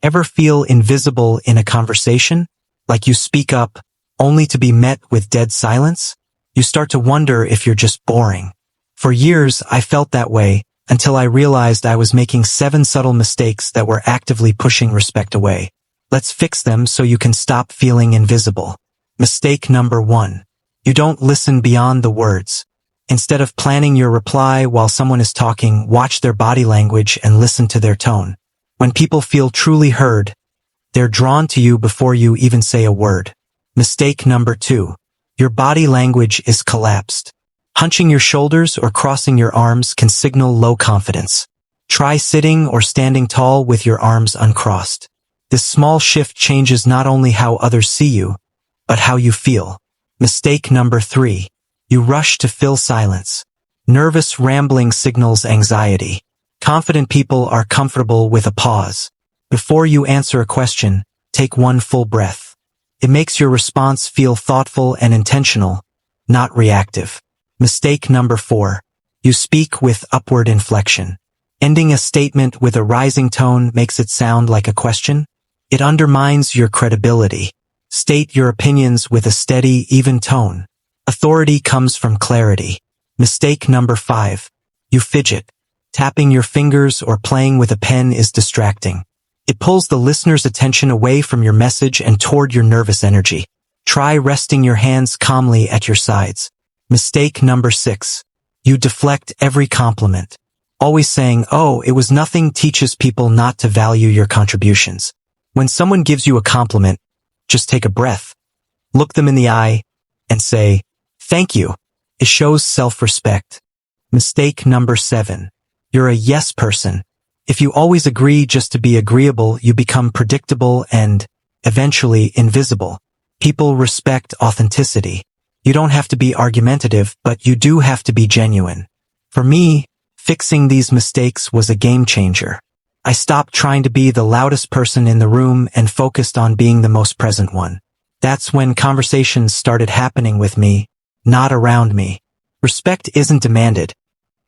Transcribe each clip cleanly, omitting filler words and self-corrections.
Ever feel invisible in a conversation? Like you speak up, only to be met with dead silence? You start to wonder if you're just boring. For years, I felt that way, until I realized I was making 7 subtle mistakes that were actively pushing respect away. Let's fix them so you can stop feeling invisible. Mistake number 1. You don't listen beyond the words. Instead of planning your reply while someone is talking, watch their body language and listen to their tone. When people feel truly heard, they're drawn to you before you even say a word. Mistake number 2. Your body language is collapsed. Hunching your shoulders or crossing your arms can signal low confidence. Try sitting or standing tall with your arms uncrossed. This small shift changes not only how others see you, but how you feel. Mistake number 3. You rush to fill silence. Nervous rambling signals anxiety. Confident people are comfortable with a pause. Before you answer a question, take one full breath. It makes your response feel thoughtful and intentional, not reactive. Mistake number 4. You speak with upward inflection. Ending a statement with a rising tone makes it sound like a question. It undermines your credibility. State your opinions with a steady, even tone. Authority comes from clarity. Mistake number 5. You fidget. Tapping your fingers or playing with a pen is distracting. It pulls the listener's attention away from your message and toward your nervous energy. Try resting your hands calmly at your sides. Mistake number 6. You deflect every compliment. Always saying, "Oh, it was nothing," teaches people not to value your contributions. When someone gives you a compliment, just take a breath, look them in the eye, and say, "Thank you." It shows self-respect. Mistake number 7. You're a yes person. If you always agree just to be agreeable, you become predictable and, eventually, invisible. People respect authenticity. You don't have to be argumentative, but you do have to be genuine. For me, fixing these mistakes was a game changer. I stopped trying to be the loudest person in the room and focused on being the most present one. That's when conversations started happening with me, not around me. Respect isn't demanded.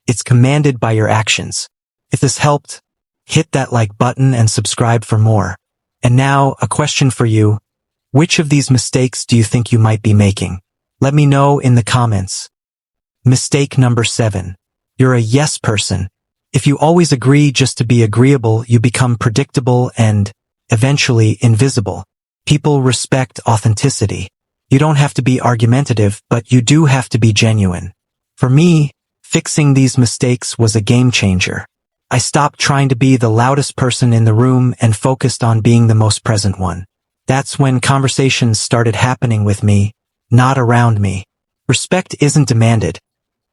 It's commanded by your actions. If this helped, hit that like button and subscribe for more. And now, a question for you. Which of these mistakes do you think you might be making? Let me know in the comments. Mistake number 7. You're a yes person. If you always agree just to be agreeable, you become predictable and, eventually, invisible. People respect authenticity. You don't have to be argumentative, but you do have to be genuine. For me, fixing these mistakes was a game changer. I stopped trying to be the loudest person in the room and focused on being the most present one. That's when conversations started happening with me, not around me. Respect isn't demanded.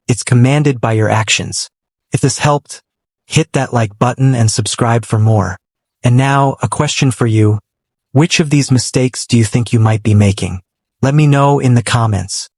It's commanded by your actions. If this helped, hit that like button and subscribe for more. And now, a question for you. Which of these mistakes do you think you might be making? Let me know in the comments.